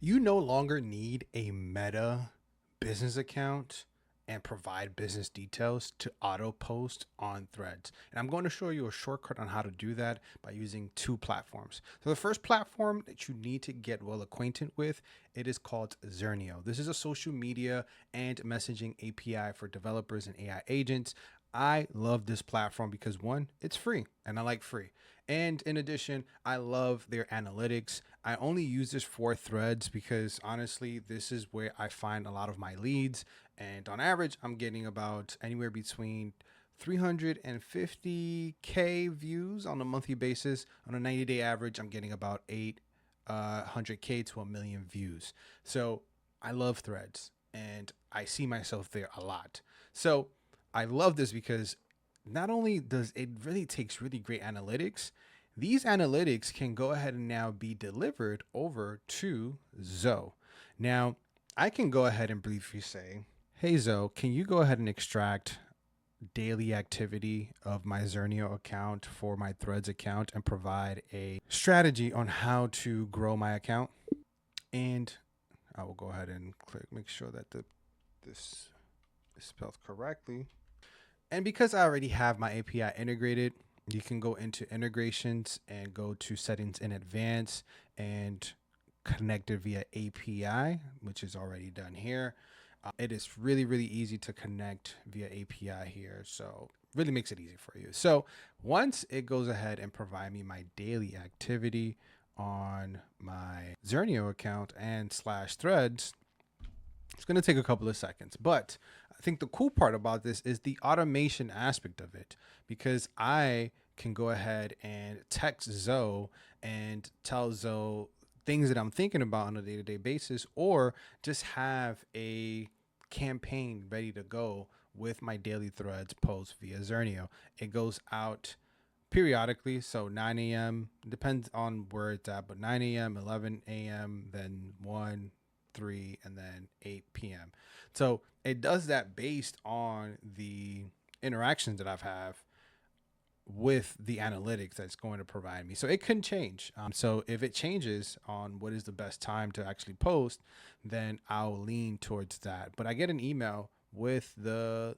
You no longer need a Meta business account and provide business details to auto post on Threads. And I'm going to show you a shortcut on how to do that by using two platforms. So the first platform that you need to get well acquainted with, it is called Zernio. This is a social media and messaging API for developers and AI agents. I love this platform because one, it's free and I like free. And in addition, I love their analytics. I only use this for Threads because honestly, this is where I find a lot of my leads. And on average, I'm getting about anywhere between 350K views on a monthly basis. On a 90-day average, I'm getting about 800K to a million views. So I love Threads and I see myself there a lot. So I love this because not only does it really takes really great analytics, these analytics can go ahead and now be delivered over to Zo. Now, I can go ahead and briefly say, hey Zo, can you go ahead and extract daily activity of my Zernio account for my Threads account and provide a strategy on how to grow my account? And I will go ahead and click, make sure that this is spelled correctly. And because I already have my API integrated, you can go into integrations and go to settings in advance and connect it via API, which is already done here. It is really, really easy to connect via API here. So really makes it easy for you. So once it goes ahead and provide me my daily activity on my Zernio account and slash threads, it's going to take a couple of seconds, but I think the cool part about this is the automation aspect of it, because I can go ahead and text Zo and tell Zo things that I'm thinking about on a day-to-day basis, or just have a campaign ready to go with my daily threads post via Zernio. It goes out periodically, so 9 a.m. depends on where it's at, but 9 a.m., 11 a.m., then 1, 3, and then 8 p.m. So it does that based on the interactions that I've have with the analytics that's going to provide me. So it can change. So if it changes on what is the best time to actually post, then I'll lean towards that. But I get an email with the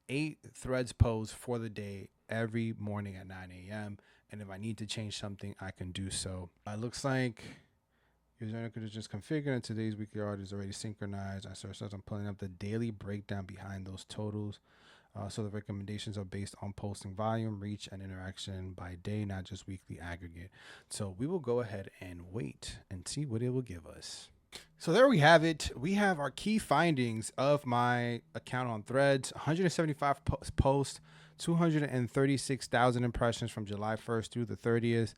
8 threads posts for the day every morning at 9 a.m. And if I need to change something, I can do so. It looks like user could just configured and today's weekly order is already synchronized. I start I'm pulling up the daily breakdown behind those totals. So the recommendations are based on posting volume, reach, and interaction by day, not just weekly aggregate. So we will go ahead and wait and see what it will give us. So there we have it. We have our key findings of my account on Threads: 175 posts, 236,000 impressions from July 1st through the 30th.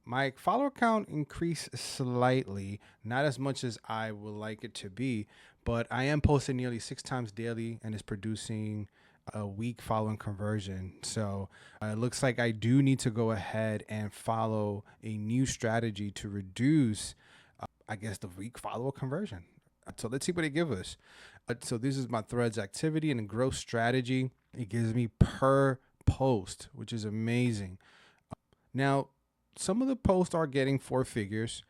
My follower count increased slightly, not as much as I would like it to be, but I am posting nearly 6 times daily and is producing a week following conversion. So it looks like I do need to go ahead and follow a new strategy to reduce, I guess, the week follow conversion. So let's see what it gives us. So this is my Threads activity and growth strategy. It gives me per post, which is amazing. Now, some of the posts are getting 4 figures.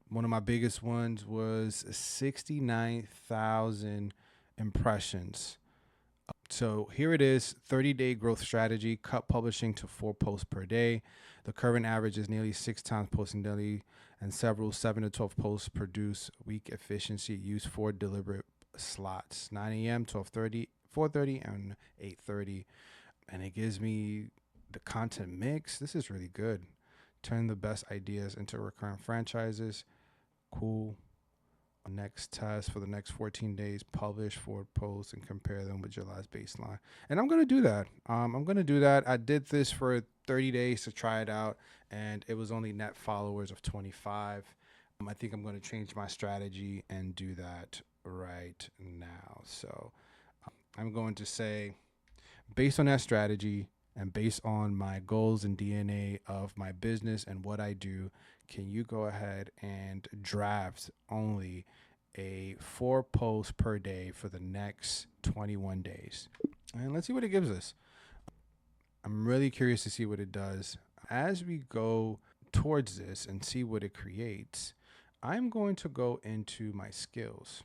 One of my biggest ones was 69,000 impressions. So here it is, 30-day growth strategy, cut publishing to 4 posts per day. The current average is nearly 6 times posting daily, and several 7 to 12 posts produce week efficiency. Use 4 deliberate slots, 9 a.m., 12:30, 4:30, and 8:30. And it gives me the content mix. This is really good. Turn the best ideas into recurrent franchises. Cool. Next test for the next 14 days, publish 4 posts and compare them with July's baseline. And I'm going to do that. I did this for 30 days to try it out, and it was only net followers of 25. I think I'm going to change my strategy and do that right now. So I'm going to say, based on that strategy and based on my goals and DNA of my business and what I do, can you go ahead and draft only a 4 posts per day for the next 21 days? And let's see what it gives us. I'm really curious to see what it does. As we go towards this and see what it creates, I'm going to go into my skills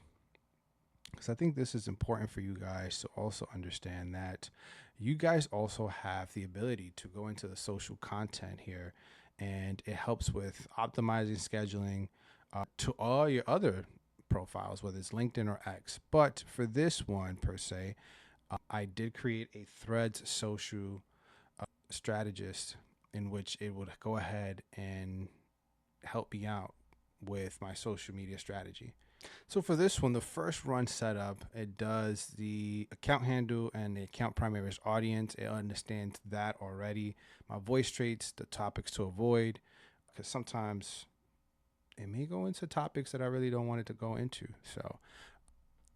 because I think this is important for you guys to also understand that you guys also have the ability to go into the social content here, and it helps with optimizing scheduling to all your other profiles, whether it's LinkedIn or X. But for this one per se, I did create a Threads social strategist in which it would go ahead and help me out with my social media strategy. So for this one, the first run setup, it does the account handle and the account primary audience. It understands that already. My voice traits, the topics to avoid, because sometimes it may go into topics that I really don't want it to go into. So,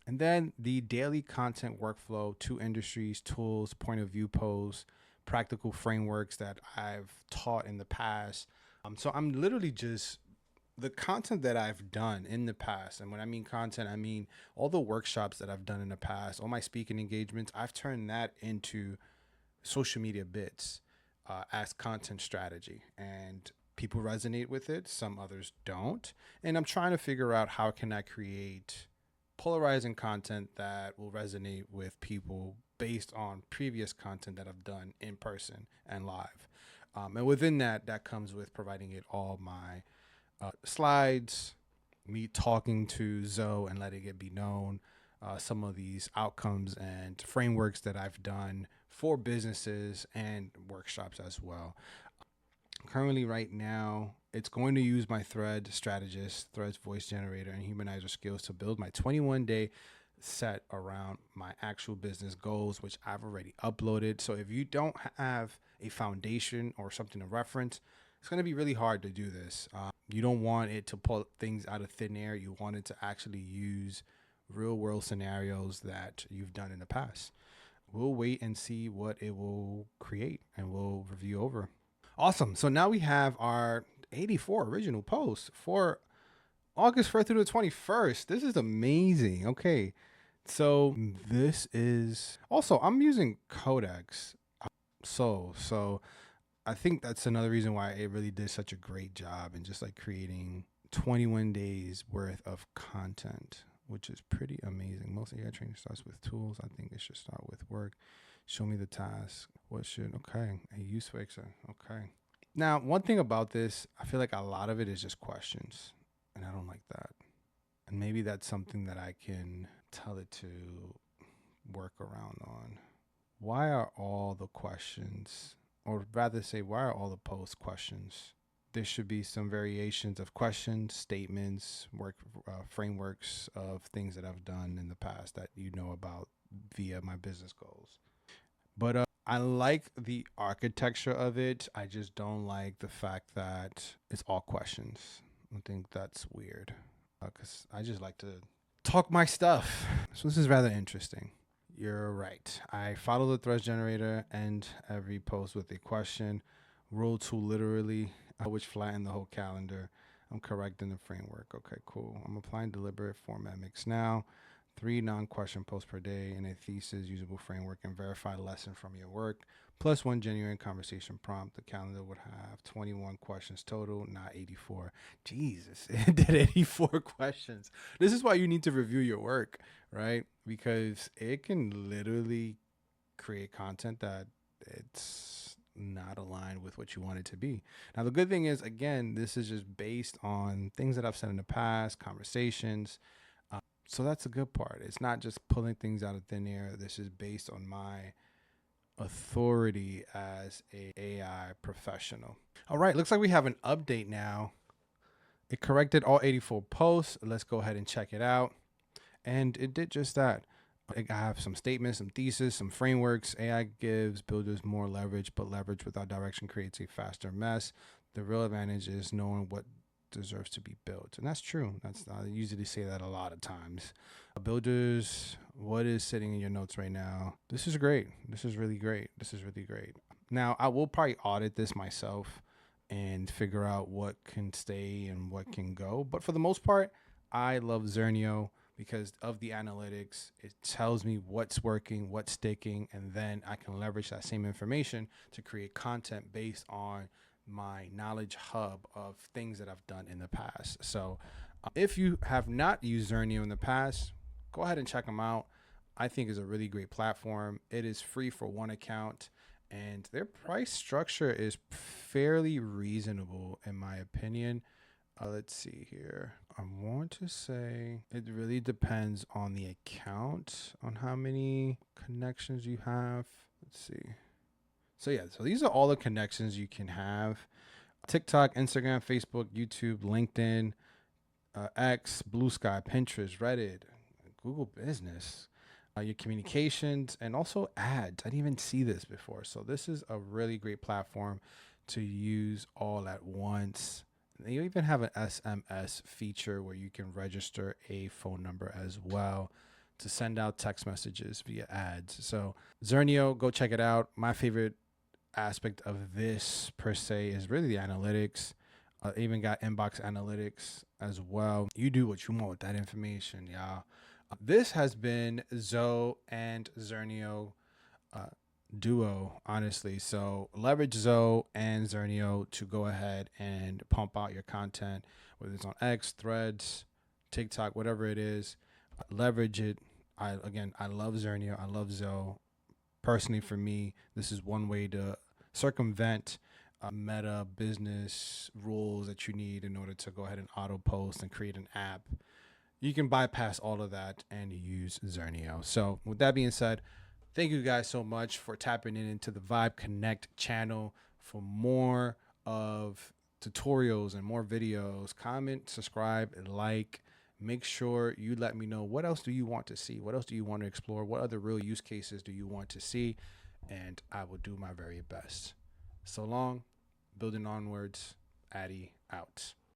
and then the daily content workflow, 2 industries, tools, point of view posts, practical frameworks that I've taught in the past. So I'm literally just the content that I've done in the past. And when I mean content, I mean all the workshops that I've done in the past, all my speaking engagements, I've turned that into social media bits as content strategy. And people resonate with it, some others don't. And I'm trying to figure out how can I create polarizing content that will resonate with people based on previous content that I've done in person and live. And within that, that comes with providing it all my slides, me talking to Zo and letting it be known some of these outcomes and frameworks that I've done for businesses and workshops as well. Currently, right now, it's going to use my Thread strategist, Threads voice generator, and humanizer skills to build my 21-day set around my actual business goals, which I've already uploaded. So if you don't have a foundation or something to reference, it's going to be really hard to do this. You don't want it to pull things out of thin air. You want it to actually use real world scenarios that you've done in the past. We'll wait and see what it will create and we'll review over. Awesome. So now we have our 84 original posts for August 1st through the 21st. This is amazing. Okay. So this is also, I'm using Codex. So I think that's another reason why it really did such a great job in just like creating 21 days worth of content, which is pretty amazing. Most AI training starts with tools. I think it should start with work. Show me the task. Okay. A use fixer. Okay. Now, one thing about this, I feel like a lot of it is just questions, and I don't like that. And maybe that's something that I can tell it to work around on. Why are all the questions, or rather say, why are all the post questions? There should be some variations of questions, statements, frameworks of things that I've done in the past that you know about via my business goals. But I like the architecture of it. I just don't like the fact that it's all questions. I think that's weird because I just like to talk my stuff. So this is rather interesting. You're right. I follow the threads generator and every post with a question. Rule 2 literally, which flatten the whole calendar. I'm correcting the framework. Okay, cool. I'm applying deliberate format mix now. 3 non-question posts per day in a thesis, usable framework, and verified lesson from your work, plus 1 genuine conversation prompt. The calendar would have 21 questions total, not 84. Jesus, it did 84 questions. This is why you need to review your work, right? Because it can literally create content that it's not aligned with what you want it to be. Now, the good thing is, again, this is just based on things that I've said in the past, conversations. So that's the good part. It's not just pulling things out of thin air. This is based on my authority as a AI professional. All right, looks like we have an update now. It corrected all 84 posts. Let's go ahead and check it out. And it did just that. I have some statements, some thesis, some frameworks. AI gives builders more leverage, but leverage without direction creates a faster mess. The real advantage is knowing what deserves to be built. And that's true. I usually say that a lot of times. Builders, what is sitting in your notes right now? This is great. This is really great. This is really great. Now, I will probably audit this myself and figure out what can stay and what can go. But for the most part, I love Zernio because of the analytics. It tells me what's working, what's sticking, and then I can leverage that same information to create content based on my knowledge hub of things that I've done in the past. So If you have not used Zernio in the past, go ahead and check them out. I think it's a really great platform. It is free for one account, and their price structure is fairly reasonable in my opinion. Let's see here. I want to say it really depends on the account, on how many connections you have. Let's see. So yeah, so these are all the connections you can have: TikTok, Instagram, Facebook, YouTube, LinkedIn, X, Blue Sky, Pinterest, Reddit, Google Business, your communications, and also ads. I didn't even see this before. So this is a really great platform to use all at once. They even have an SMS feature where you can register a phone number as well to send out text messages via ads. So Zernio, go check it out. My favorite aspect of this per se is really the analytics. Even got inbox analytics as well. You do what you want with that information, y'all. This has been Zo and Zernio duo, honestly. So leverage Zo and Zernio to go ahead and pump out your content, whether it's on X, Threads, TikTok, whatever it is. Leverage it. I love Zernio. I love Zo. Personally, for me, this is one way to circumvent meta business rules that you need in order to go ahead and auto post and create an app. You can bypass all of that and use Zernio. So with that being said, thank you guys so much for tapping into the Vibe Connect channel. For more of tutorials and more videos, comment, subscribe, and like. Make sure you let me know what else do you want to see? What else do you want to explore? What other real use cases do you want to see? And I will do my very best. So long, building onwards. Addy out.